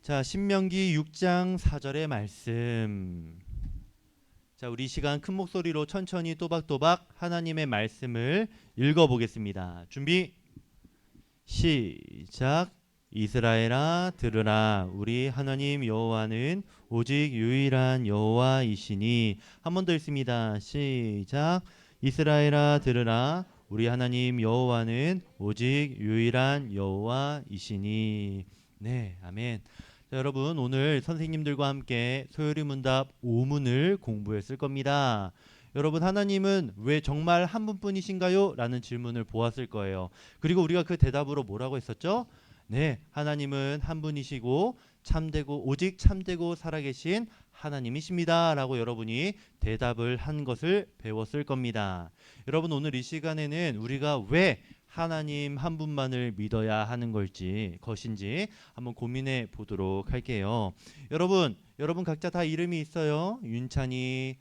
자, 신명기 6장 4절의 말씀. 자, 우리 이 시간 큰 목소리로 천천히 또박또박 하나님의 말씀을 읽어보겠습니다. 준비, 시작. 이스라엘아 들으라, 우리 하나님 여호와는 오직 유일한 여호와이시니. 한 번 더 읽습니다. 시작. 이스라엘아 들으라, 우리 하나님 여호와는 오직 유일한 여호와이시니. 네, 아멘. 자, 여러분, 오늘 선생님들과 함께 소요리 문답 5문을 공부했을 겁니다. 여러분, 하나님은 왜 정말 한 분뿐이신가요? 라는 질문을 보았을 거예요. 그리고 우리가 그 대답으로 뭐라고 했었죠? 네, 하나님은 한 분이시고 참되고 오직 참되고 살아계신 하나님이십니다 라고 여러분이 대답을 한 것을 배웠을 겁니다. 여러분, 오늘 이 시간에는 우리가 왜 하나님 한 분만을 믿어야 하는 것인지 한번 고민해 보도록 할게요. 여러분 각자 다 이름이 있어요. 윤찬이,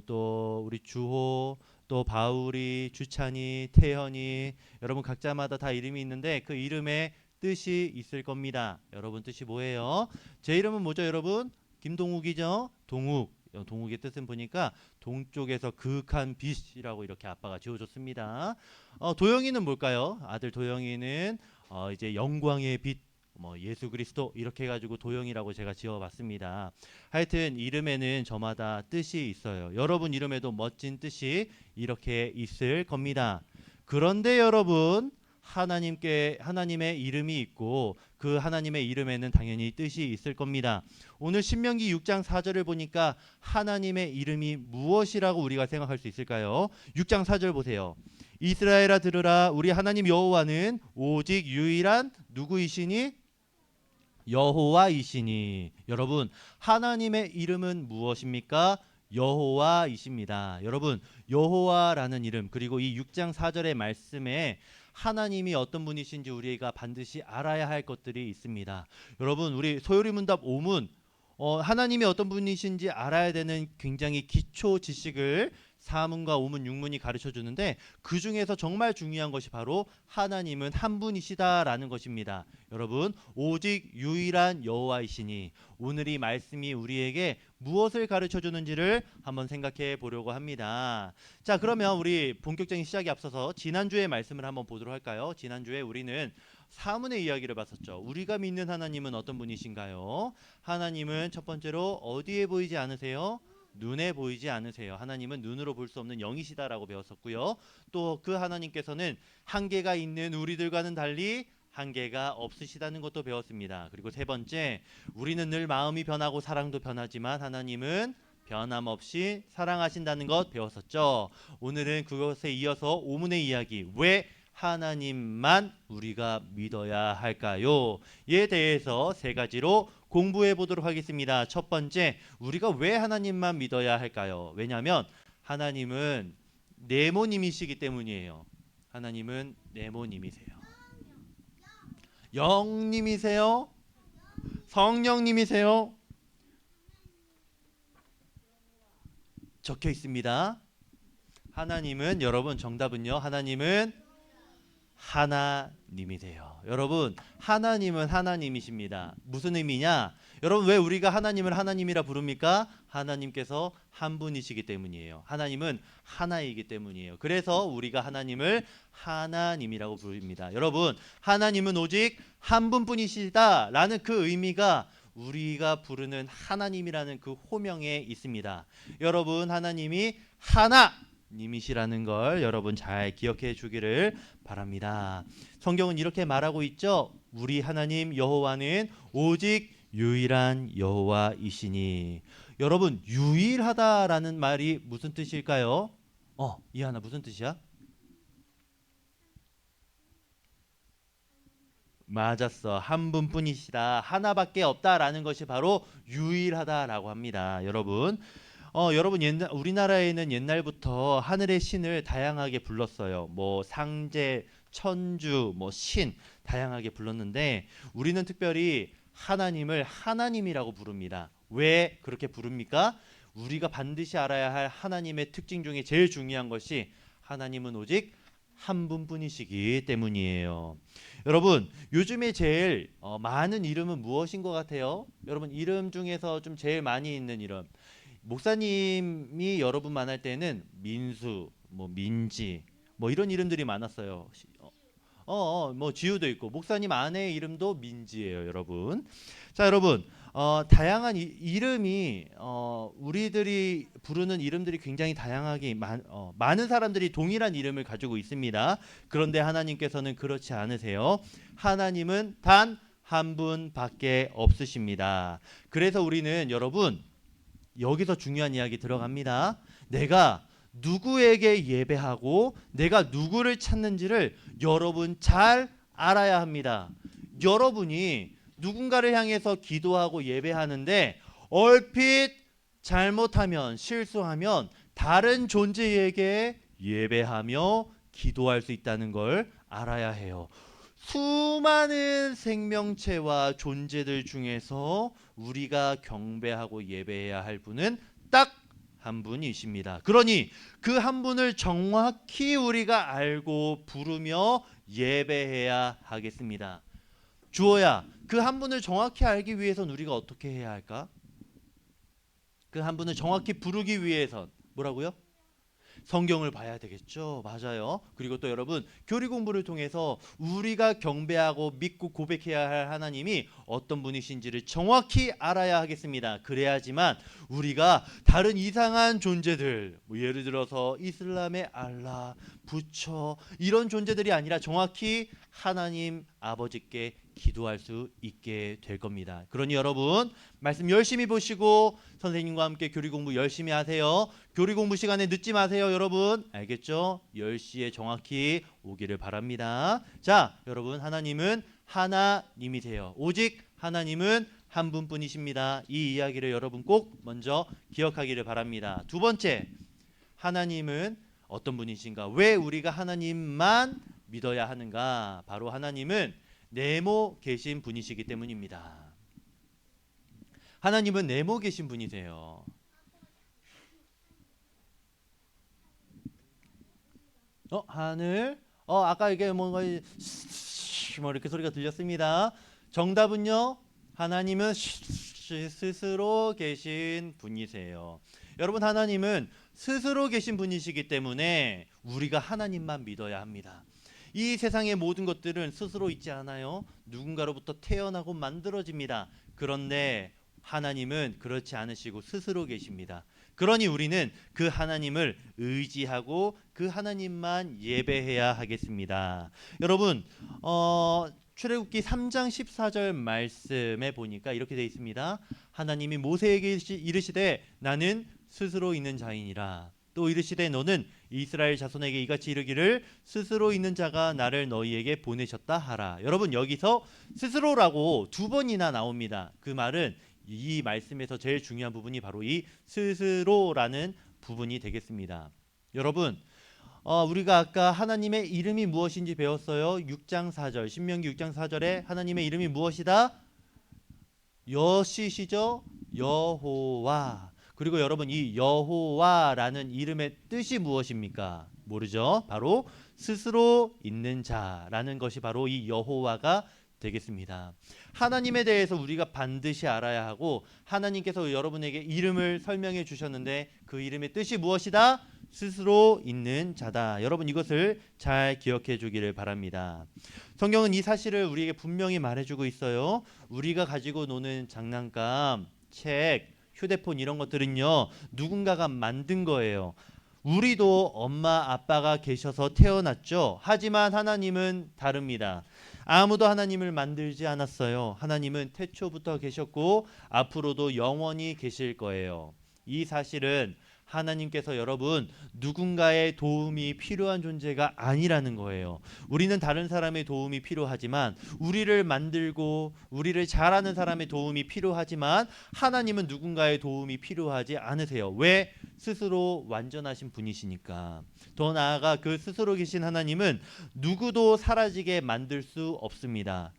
또 우리 주호, 또 바울이, 주찬이, 태현이, 여러분 각자마다 다 이름이 있는데 그 이름에 뜻이 있을 겁니다. 여러분 뜻이 뭐예요? 제 이름은 뭐죠, 여러분? 김동욱이죠? 동욱. 동욱의 뜻은 보니까 동쪽에서 그윽한 빛이라고 이렇게 아빠가 지어줬습니다. 도영이는 뭘까요? 아들 도영이는 이제 영광의 빛, 뭐 예수 그리스도 이렇게 해가지고 도영이라고 제가 지어봤습니다. 하여튼 이름에는 저마다 뜻이 있어요. 여러분 이름에도 멋진 뜻이 이렇게 있을 겁니다. 그런데 여러분, 하나님의 이름이 있고 그 하나님의 이름에는 당연히 뜻이 있을 겁니다. 오늘 신명기 6장 4절을 보니까 하나님의 이름이 무엇이라고 우리가 생각할 수 있을까요? 6장 4절 보세요. 이스라엘아 들으라, 우리 하나님 여호와는 오직 유일한 누구이시니? 여호와이시니. 여러분, 하나님의 이름은 무엇입니까? 여호와이십니다. 여러분, 여호와라는 이름, 그리고 이 6장 4절의 말씀에 하나님이 어떤 분이신지 우리가 반드시 알아야 할 것들이 있습니다. 여러분, 우리 소요리 문답 5문, 하나님이 어떤 분이신지 알아야 되는 굉장히 기초 지식을 4문과 5문, 6문이 가르쳐 주는데 그 중에서 정말 중요한 것이 바로 하나님은 한 분이시다라는 것입니다. 여러분, 오직 유일한 여호와이시니. 오늘 이 말씀이 우리에게 무엇을 가르쳐 주는지를 한번 생각해 보려고 합니다. 자, 그러면 우리 본격적인 시작에 앞서서 지난주의 말씀을 한번 보도록 할까요? 지난주에 우리는 사문의 이야기를 봤었죠. 우리가 믿는 하나님은 어떤 분이신가요? 하나님은 첫 번째로 어디에 보이지 않으세요? 눈에 보이지 않으세요. 하나님은 눈으로 볼 수 없는 영이시다라고 배웠었고요. 또 그 하나님께서는 한계가 있는 우리들과는 달리 한계가 없으시다는 것도 배웠습니다. 그리고 세 번째, 우리는 늘 마음이 변하고 사랑도 변하지만 하나님은 변함없이 사랑하신다는 것 배웠었죠. 오늘은 그것에 이어서 오문의 이야기, 왜 하나님만 우리가 믿어야 할까요? 에 대해서 세 가지로 공부해 보도록 하겠습니다. 첫 번째, 우리가 왜 하나님만 믿어야 할까요? 왜냐하면 하나님은 네모님이시기 때문이에요. 하나님은 네모님이세요. 영님이세요? 성령님이세요? 적혀 있습니다. 하나님은, 여러분 정답은요, 하나님은 하나님이세요. 여러분, 하나님은 하나님이십니다. 무슨 의미냐? 여러분, 왜 우리가 하나님을 하나님이라 부릅니까? 하나님께서 한 분이시기 때문이에요. 하나님은 하나이기 때문이에요. 그래서 우리가 하나님을 하나님이라고 부릅니다. 여러분, 하나님은 오직 한 분뿐이시다라는 그 의미가 우리가 부르는 하나님이라는 그 호명에 있습니다. 여러분, 하나님이 하나님이시라는 걸 여러분 잘 기억해 주기를 바랍니다. 성경은 이렇게 말하고 있죠. 우리 하나님 여호와는 오직 유일한 여호와이시니. 여러분, 유일하다라는 말이 무슨 뜻일까요? 이하나, 무슨 뜻이야? 맞았어. 한 분뿐이시다. 하나밖에 없다라는 것이 바로 유일하다라고 합니다. 여러분 우리나라에는 옛날부터 하늘의 신을 다양하게 불렀어요. 뭐 상제, 천주, 뭐 신 다양하게 불렀는데 우리는 특별히 하나님을 하나님이라고 부릅니다. 왜 그렇게 부릅니까? 우리가 반드시 알아야 할 하나님의 특징 중에 제일 중요한 것이 하나님은 오직 한 분뿐이시기 때문이에요. 여러분, 요즘에 제일 많은 이름은 무엇인 것 같아요? 여러분, 이름 중에서 좀 제일 많이 있는 이름. 목사님이 여러분 만날 때는 민수, 뭐 민지, 뭐 이런 이름들이 많았어요. 뭐 지우도 있고 목사님 아내의 이름도 민지예요, 여러분. 자, 여러분, 다양한 이름이 우리들이 부르는 이름들이 굉장히 다양하게 많은 사람들이 동일한 이름을 가지고 있습니다. 그런데 하나님께서는 그렇지 않으세요. 하나님은 단 한 분밖에 없으십니다. 그래서 우리는 여러분 여기서 중요한 이야기 들어갑니다. 내가 누구에게 예배하고 내가 누구를 찾는지를 여러분 잘 알아야 합니다. 여러분이 누군가를 향해서 기도하고 예배하는데 얼핏 잘못하면 실수하면 다른 존재에게 예배하며 기도할 수 있다는 걸 알아야 해요. 수많은 생명체와 존재들 중에서 우리가 경배하고 예배해야 할 분은 딱 한 분이십니다. 그러니 그 한 분을 정확히 우리가 알고 부르며 예배해야 하겠습니다. 주어야, 그 한 분을 정확히 알기 위해선 우리가 어떻게 해야 할까? 그 한 분을 정확히 부르기 위해선 뭐라고요? 성경을 봐야 되겠죠. 맞아요. 그리고 또 여러분 교리 공부를 통해서 우리가 경배하고 믿고 고백해야 할 하나님이 어떤 분이신지를 정확히 알아야 하겠습니다. 그래야지만 우리가 다른 이상한 존재들, 뭐 예를 들어서 이슬람의 알라, 부처 이런 존재들이 아니라 정확히 하나님 아버지께 기도할 수 있게 될 겁니다. 그러니 여러분 말씀 열심히 보시고 선생님과 함께 교리 공부 열심히 하세요. 교리 공부 시간에 늦지 마세요, 여러분. 알겠죠? 10시에 정확히 오기를 바랍니다. 자, 여러분 하나님은 하나님이세요. 오직 하나님은 한 분뿐이십니다. 이 이야기를 여러분 꼭 먼저 기억하기를 바랍니다. 두 번째, 하나님은 어떤 분이신가? 왜 우리가 하나님만 믿어야 하는가? 바로 하나님은 네모 계신 분이시기 때문입니다. 하나님은 네모 계신 분이세요. 하늘. 아까 이게 뭔가 뭐 이렇게 소리가 들렸습니다. 정답은요. 하나님은 스스로 계신 분이세요. 여러분 하나님은 스스로 계신 분이시기 때문에 우리가 하나님만 믿어야 합니다. 이 세상의 모든 것들은 스스로 있지 않아요. 누군가로부터 태어나고 만들어집니다. 그런데 하나님은 그렇지 않으시고 스스로 계십니다. 그러니 우리는 그 하나님을 의지하고 그 하나님만 예배해야 하겠습니다. 여러분 출애굽기 3장 14절 말씀에 보니까 이렇게 되어 있습니다. 하나님이 모세에게 이르시되 나는 스스로 있는 자이니라. 또 이르시되 너는 이스라엘 자손에게 이같이 이르기를 스스로 있는 자가 나를 너희에게 보내셨다 하라. 여러분 여기서 스스로라고 두 번이나 나옵니다. 그 말은 이 말씀에서 제일 중요한 부분이 바로 이 스스로라는 부분이 되겠습니다. 여러분 우리가 아까 하나님의 이름이 무엇인지 배웠어요. 6장 4절 신명기 6장 4절에 하나님의 이름이 무엇이다? 여시시죠? 여호와. 그리고 여러분 이 여호와라는 이름의 뜻이 무엇입니까? 모르죠? 바로 스스로 있는 자라는 것이 바로 이 여호와가 되겠습니다. 하나님에 대해서 우리가 반드시 알아야 하고 하나님께서 여러분에게 이름을 설명해 주셨는데 그 이름의 뜻이 무엇이다? 스스로 있는 자다. 여러분 이것을 잘 기억해 주기를 바랍니다. 성경은 이 사실을 우리에게 분명히 말해주고 있어요. 우리가 가지고 노는 장난감, 책, 휴대폰 이런 것들은요 누군가가 만든 거예요. 우리도 엄마 아빠가 계셔서 태어났죠. 하지만 하나님은 다릅니다. 아무도 하나님을 만들지 않았어요. 하나님은 태초부터 계셨고 앞으로도 영원히 계실 거예요. 이 사실은 하나님께서 여러분 누군가의 도움이 필요한 존재가 아니라는 거예요. 우리는 다른 사람의 도움이 필요하지만 우리를 만들고 우리를 잘하는 사람의 도움이 필요하지만 하나님은 누군가의 도움이 필요하지 않으세요. 왜? 스스로 완전하신 분이시니까. 더 나아가 그 스스로 계신 하나님은 누구도 사라지게 만들 수 없습니다.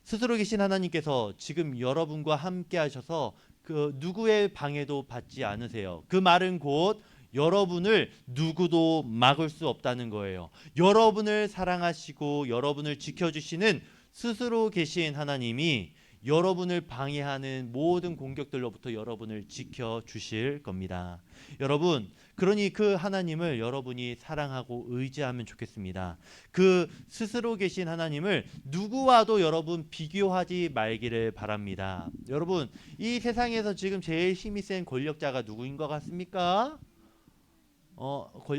스스로 계신 하나님께서 지금 여러분과 함께 하셔서 그 누구의 방해도 받지 않으세요. 그 말은 곧 여러분을 누구도 막을 수 없다는 거예요. 여러분을 사랑하시고 여러분을 지켜주시는 스스로 계신 하나님이 여러분을 방해하는 모든 공격들로부터 여러분을 지켜주실 겁니다. 여러분, 그러니 그 하나님을 여러분이 사랑하고 의지하면 좋겠습니다. 그 스스로 계신 하나님을 누구와도 여러분 비교하지 말기를 바랍니다. 여러분, 이 세상에서 지금 제일 힘이 센 권력자가 누구인 것 같습니까?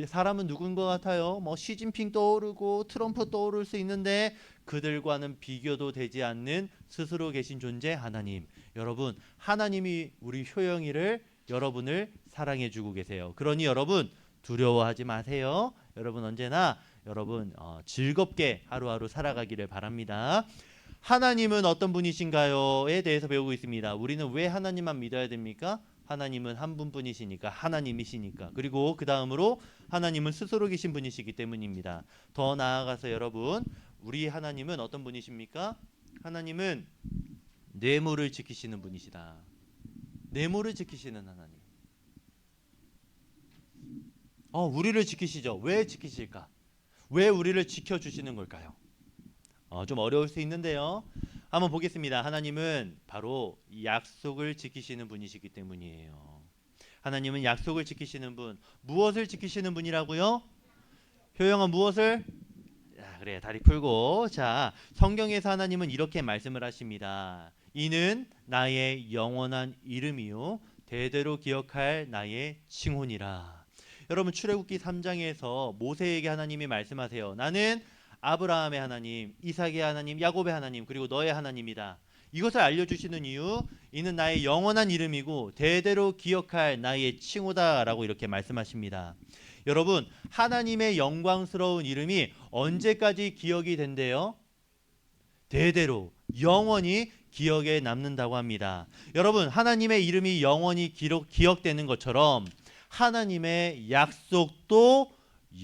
사람은 누구인 것 같아요? 뭐 시진핑 떠오르고 트럼프 떠오를 수 있는데 그들과는 비교도 되지 않는 스스로 계신 존재 하나님. 여러분, 하나님이 우리 효영이를 여러분을 사랑해 주고 계세요. 그러니 여러분 두려워하지 마세요. 여러분 언제나 여러분 즐겁게 하루하루 살아가기를 바랍니다. 하나님은 어떤 분이신가요?에 대해서 배우고 있습니다. 우리는 왜 하나님만 믿어야 됩니까? 하나님은 한 분뿐이시니까, 하나님이시니까. 그리고 그 다음으로 하나님은 스스로 계신 분이시기 때문입니다. 더 나아가서 여러분, 우리 하나님은 어떤 분이십니까? 하나님은 뇌물을 지키시는 분이시다. 뇌물을 지키시는 하나님. 우리를 지키시죠. 왜 지키실까? 왜 우리를 지켜주시는 걸까요? 좀 어려울 수 있는데요. 한번 보겠습니다. 하나님은 바로 약속을 지키시는 분이시기 때문이에요. 하나님은 약속을 지키시는 분. 무엇을 지키시는 분이라고요? 효영아, 무엇을? 그래, 다리 풀고. 자, 성경에서 하나님은 이렇게 말씀을 하십니다. 이는 나의 영원한 이름이요 대대로 기억할 나의 칭혼이라. 여러분, 출애굽기 3장에서 모세에게 하나님이 말씀하세요. 나는 아브라함의 하나님, 이삭의 하나님, 야곱의 하나님, 그리고 너의 하나님이다. 이것을 알려주시는 이유, 이는 나의 영원한 이름이고 대대로 기억할 나의 칭호다라고 이렇게 말씀하십니다. 여러분, 하나님의 영광스러운 이름이 언제까지 기억이 된대요? 대대로, 영원히 기억에 남는다고 합니다. 여러분, 하나님의 이름이 영원히 기억되는 것처럼 하나님의 약속도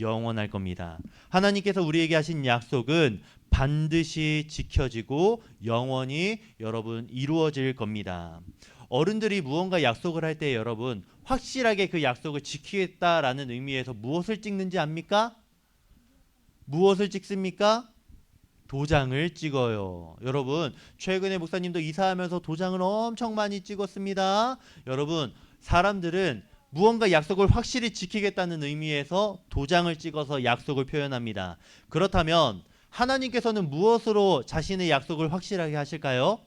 영원할 겁니다. 하나님께서 우리에게 하신 약속은 반드시 지켜지고 영원히 여러분 이루어질 겁니다. 어른들이 무언가 약속을 할 때 여러분 확실하게 그 약속을 지키겠다라는 의미에서 무엇을 찍는지 압니까? 무엇을 찍습니까? 도장을 찍어요. 여러분, 최근에 목사님도 이사하면서 도장을 엄청 많이 찍었습니다. 여러분, 사람들은 무언가 약속을 확실히 지키겠다는 의미에서 도장을 찍어서 약속을 표현합니다. 그렇다면 하나님께서는 무엇으로 자신의 약속을 확실하게 하실까요?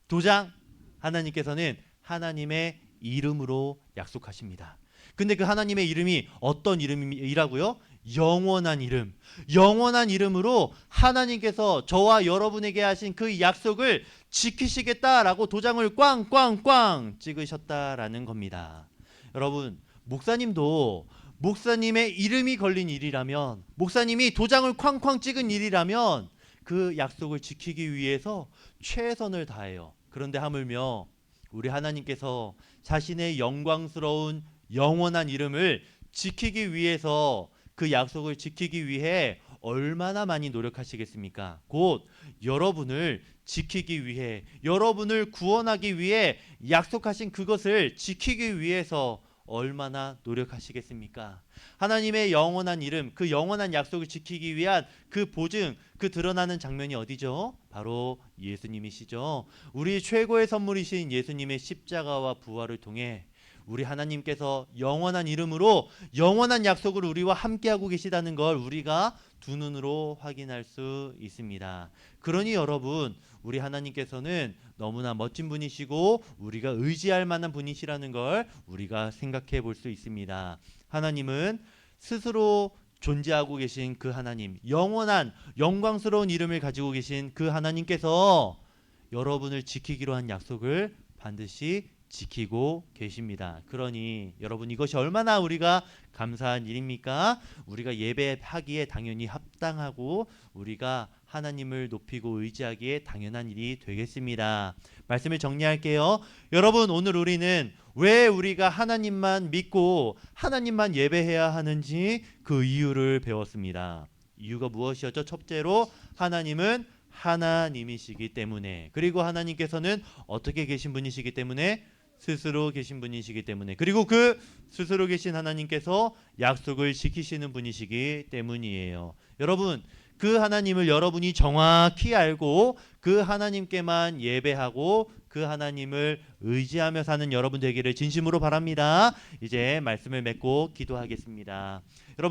도장. 하나님께서는 하나님의 이름으로 약속하십니다. 근데 그 하나님의 이름이 어떤 이름이라고요? 영원한 이름. 영원한 이름으로 하나님께서 저와 여러분에게 하신 그 약속을 지키시겠다라고 도장을 꽝꽝꽝 찍으셨다라는 겁니다. 여러분, 목사님도 목사님의 이름이 걸린 일이라면, 목사님이 도장을 쾅쾅 찍은 일이라면 그 약속을 지키기 위해서 최선을 다해요. 그런데 하물며 우리 하나님께서 자신의 영광스러운 영원한 이름을 지키기 위해서, 그 약속을 지키기 위해 얼마나 많이 노력하시겠습니까? 곧 여러분을 지키기 위해, 여러분을 구원하기 위해 약속하신 그것을 지키기 위해서 얼마나 노력하시겠습니까? 하나님의 영원한 이름, 그 영원한 약속을 지키기 위한 그 보증, 그 드러나는 장면이 어디죠? 바로 예수님이시죠. 우리 최고의 선물이신 예수님의 십자가와 부활을 통해 우리 하나님께서 영원한 이름으로 영원한 약속을 우리와 함께하고 계시다는 걸 우리가 두 눈으로 확인할 수 있습니다. 그러니 여러분, 우리 하나님께서는 너무나 멋진 분이시고 우리가 의지할 만한 분이시라는 걸 우리가 생각해 볼 수 있습니다. 하나님은 스스로 존재하고 계신 그 하나님, 영원한 영광스러운 이름을 가지고 계신 그 하나님께서 여러분을 지키기로 한 약속을 반드시 지키고 계십니다. 그러니 여러분, 이것이 얼마나 우리가 감사한 일입니까? 우리가 예배하기에 당연히 합당하고 우리가 하나님을 높이고 의지하기에 당연한 일이 되겠습니다. 말씀을 정리할게요. 여러분, 오늘 우리는 왜 우리가 하나님만 믿고 하나님만 예배해야 하는지 그 이유를 배웠습니다. 이유가 무엇이었죠? 첫째로 하나님은 하나님이시기 때문에, 그리고 하나님께서는 어떻게 계신 분이시기 때문에 스스로 계신 분이시기 때문에, 그리고 그 스스로 계신 하나님께서 약속을 지키시는 분이시기 때문이에요. 여러분, 그 하나님을 여러분이 정확히 알고 그 하나님께만 예배하고 그 하나님을 의지하며 사는 여러분 되기를 진심으로 바랍니다. 이제 말씀을 맺고 기도하겠습니다. 여러분